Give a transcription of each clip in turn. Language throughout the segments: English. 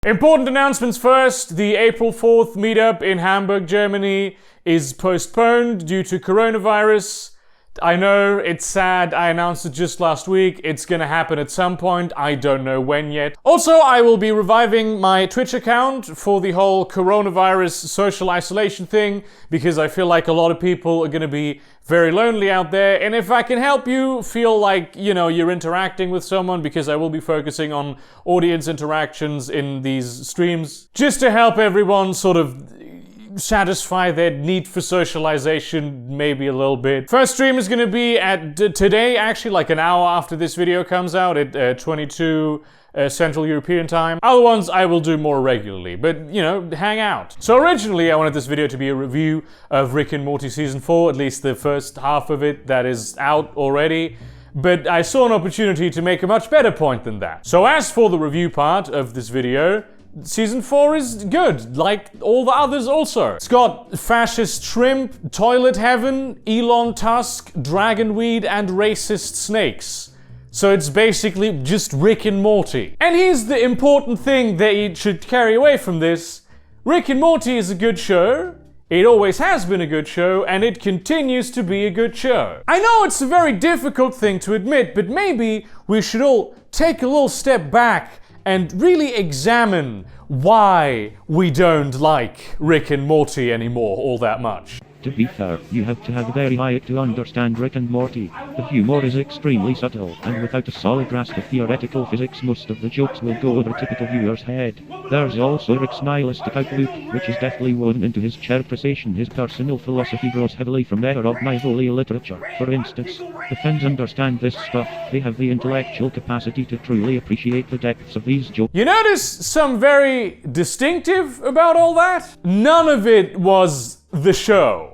Important announcements first. The April 4th meetup in Hamburg, Germany is postponed due to coronavirus. I know, it's sad, I announced it just last week. It's gonna happen at some point, I don't know when yet. Also, I will be reviving my Twitch account for the whole coronavirus social isolation thing, because I feel like a lot of people are gonna be very lonely out there, and if I can help you feel like, you know, you're interacting with someone, because I will be focusing on audience interactions in these streams, just to help everyone sort of satisfy their need for socialization maybe a little bit. First stream is gonna be at today, actually, like an hour after this video comes out at 22 Central European time. Other ones I will do more regularly, but you know, hang out. So originally I wanted this video to be a review of Rick and Morty season 4, at least the first half of it that is out already. But I saw an opportunity to make a much better point than that. So as for the review part of this video, Season 4 is good, like all the others also. It's got fascist shrimp, toilet heaven, Elon Tusk, dragonweed, and racist snakes. So it's basically just Rick and Morty. And here's the important thing that you should carry away from this. Rick and Morty is a good show. It always has been a good show, and it continues to be a good show. I know it's a very difficult thing to admit, but maybe we should all take a little step back and really examine why we don't like Rick and Morty anymore all that much. To be fair, you have to have a very high IQ to understand Rick and Morty. The humor is extremely subtle, and without a solid grasp of theoretical physics, most of the jokes will go over typical viewer's head. There's also Rick's nihilistic outlook, which is deftly woven into his characterization. His personal philosophy grows heavily from that of Mythology literature. For instance, the fans understand this stuff. They have the intellectual capacity to truly appreciate the depths of these jokes. You notice some very distinctive about all that? None of it was the show.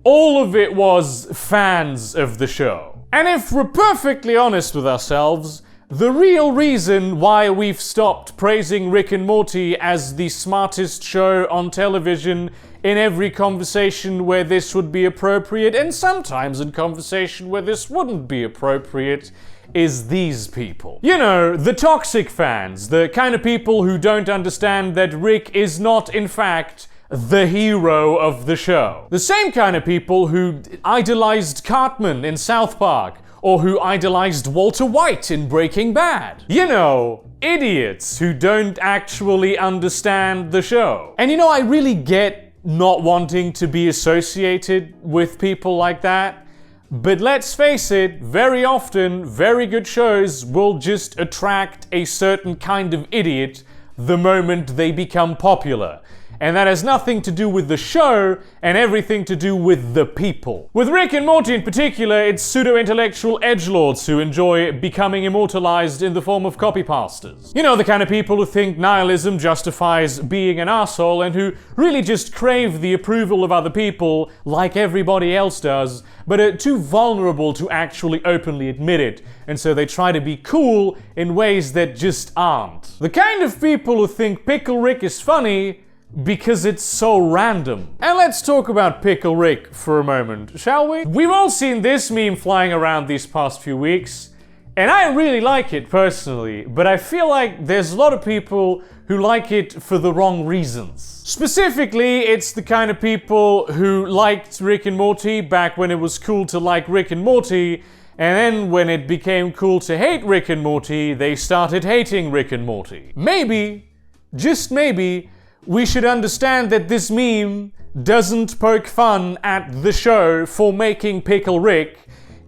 All of it was fans of the show. And if we're perfectly honest with ourselves, the real reason why we've stopped praising Rick and Morty as the smartest show on television in every conversation where this would be appropriate, and sometimes in conversation where this wouldn't be appropriate, is these people. You know, the toxic fans, the kind of people who don't understand that Rick is not, in fact, the hero of the show. The same kind of people who idolized Cartman in South Park, or who idolized Walter White in Breaking Bad. You know, idiots who don't actually understand the show. And you know, I really get not wanting to be associated with people like that, but let's face it, very often, very good shows will just attract a certain kind of idiot the moment they become popular. And that has nothing to do with the show and everything to do with the people. With Rick and Morty in particular, it's pseudo-intellectual edgelords who enjoy becoming immortalized in the form of copypasters. You know, the kind of people who think nihilism justifies being an asshole and who really just crave the approval of other people like everybody else does, but are too vulnerable to actually openly admit it, and so they try to be cool in ways that just aren't. The kind of people who think Pickle Rick is funny because it's so random. And let's talk about Pickle Rick for a moment, shall we? We've all seen this meme flying around these past few weeks, and I really like it personally, but I feel like there's a lot of people who like it for the wrong reasons. Specifically, it's the kind of people who liked Rick and Morty back when it was cool to like Rick and Morty, and then when it became cool to hate Rick and Morty, they started hating Rick and Morty. Maybe, just maybe, we should understand that this meme doesn't poke fun at the show for making Pickle Rick.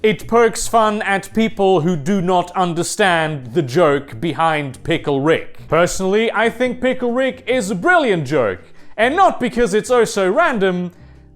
It pokes fun at people who do not understand the joke behind Pickle Rick. Personally, I think Pickle Rick is a brilliant joke, and not because it's oh so random,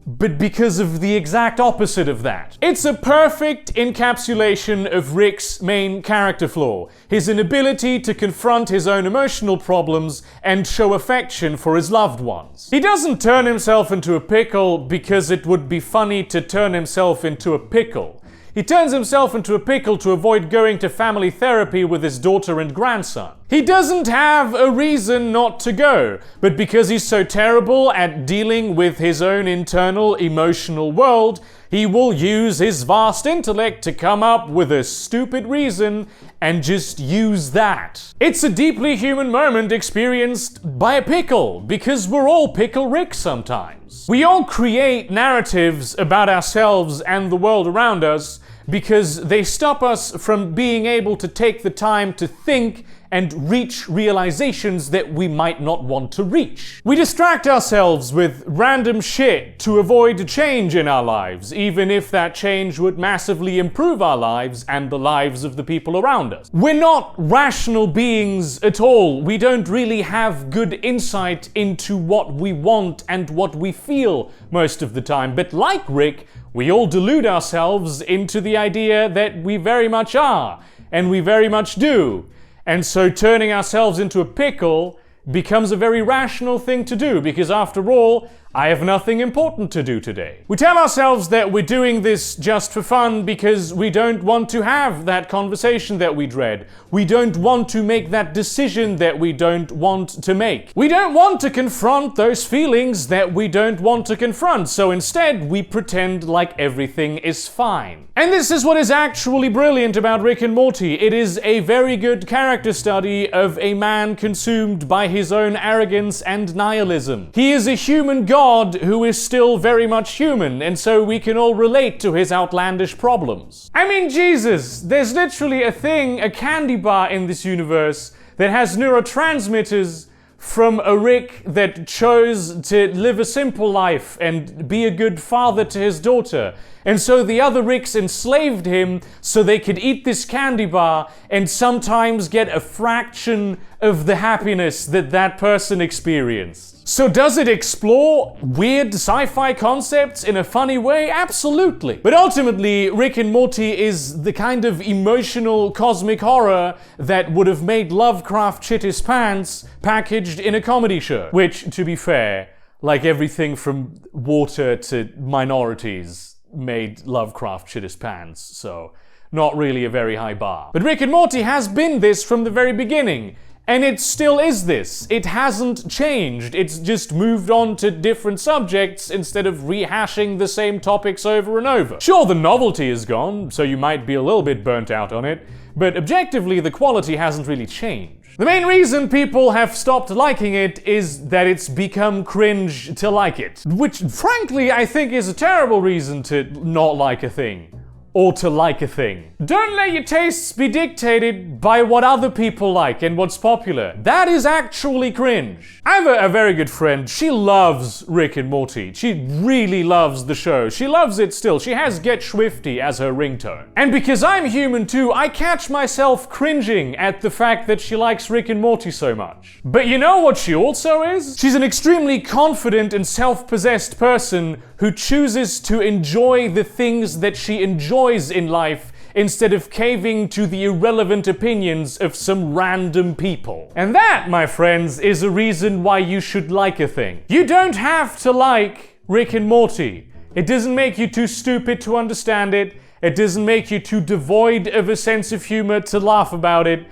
but because of the exact opposite of that. It's a perfect encapsulation of Rick's main character flaw, his inability to confront his own emotional problems and show affection for his loved ones. He doesn't turn himself into a pickle because it would be funny to turn himself into a pickle. He turns himself into a pickle to avoid going to family therapy with his daughter and grandson. He doesn't have a reason not to go, but because he's so terrible at dealing with his own internal emotional world, He will use his vast intellect to come up with a stupid reason and just use that. It's a deeply human moment experienced by a pickle, because we're all Pickle Rick sometimes. We all create narratives about ourselves and the world around us because they stop us from being able to take the time to think and reach realizations that we might not want to reach. We distract ourselves with random shit to avoid change in our lives, even if that change would massively improve our lives and the lives of the people around us. We're not rational beings at all. We don't really have good insight into what we want and what we feel most of the time. But like Rick, we all delude ourselves into the idea that we very much are, and we very much do. And so turning ourselves into a pickle becomes a very rational thing to do, because after all, I have nothing important to do today. We tell ourselves that we're doing this just for fun because we don't want to have that conversation that we dread. We don't want to make that decision that we don't want to make. We don't want to confront those feelings that we don't want to confront, so instead we pretend like everything is fine. And this is what is actually brilliant about Rick and Morty. It is a very good character study of a man consumed by his own arrogance and nihilism. He is a human god who is still very much human, and so we can all relate to his outlandish problems. I mean, Jesus, there's literally a candy bar in this universe that has neurotransmitters from a Rick that chose to live a simple life and be a good father to his daughter. And so the other Ricks enslaved him so they could eat this candy bar and sometimes get a fraction of the happiness that that person experienced. So does it explore weird sci-fi concepts in a funny way? Absolutely. But ultimately, Rick and Morty is the kind of emotional cosmic horror that would have made Lovecraft shit his pants packaged in a comedy show. Which, to be fair, like everything from water to minorities made Lovecraft shit his pants, so not really a very high bar. But Rick and Morty has been this from the very beginning. And it still is this. It hasn't changed. It's just moved on to different subjects instead of rehashing the same topics over and over. Sure, the novelty is gone, so you might be a little bit burnt out on it, but objectively, the quality hasn't really changed. The main reason people have stopped liking it is that it's become cringe to like it. Which, frankly, I think is a terrible reason to not like a thing. Or to like a thing. Don't let your tastes be dictated by what other people like and what's popular. That is actually cringe. I have a very good friend. She loves Rick and Morty. She really loves the show. She loves it still. She has Get Swifty as her ringtone. And because I'm human too, I catch myself cringing at the fact that she likes Rick and Morty so much. But you know what she also is? She's an extremely confident and self-possessed person who chooses to enjoy the things that she enjoys in life instead of caving to the irrelevant opinions of some random people. And that, my friends, is a reason why you should like a thing. You don't have to like Rick and Morty. It doesn't make you too stupid to understand it. It doesn't make you too devoid of a sense of humor to laugh about it.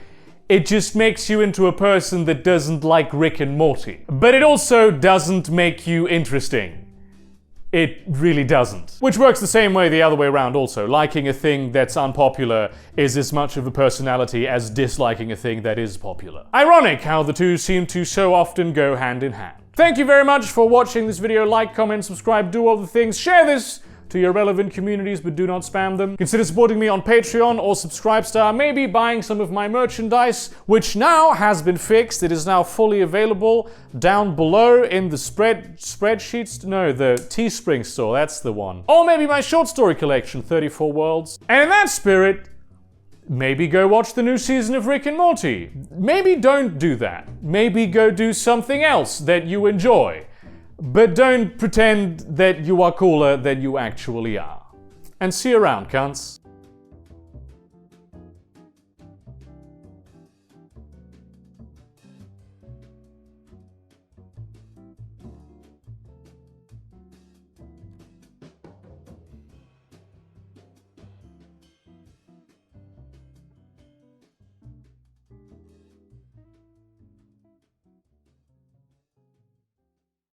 It just makes you into a person that doesn't like Rick and Morty. But it also doesn't make you interesting. It really doesn't. Which works the same way the other way around also. Liking a thing that's unpopular is as much of a personality as disliking a thing that is popular. Ironic how the two seem to so often go hand in hand. Thank you very much for watching this video. Like, comment, subscribe, do all the things. Share this to your relevant communities, but do not spam them. Consider supporting me on Patreon or Subscribestar, maybe buying some of my merchandise, which now has been fixed. It is now fully available down below in the spreadsheets. No, the Teespring store, that's the one. Or maybe my short story collection, 34 Worlds. And in that spirit, maybe go watch the new season of Rick and Morty. Maybe don't do that. Maybe go do something else that you enjoy. But don't pretend that you are cooler than you actually are. And see you around, cunts.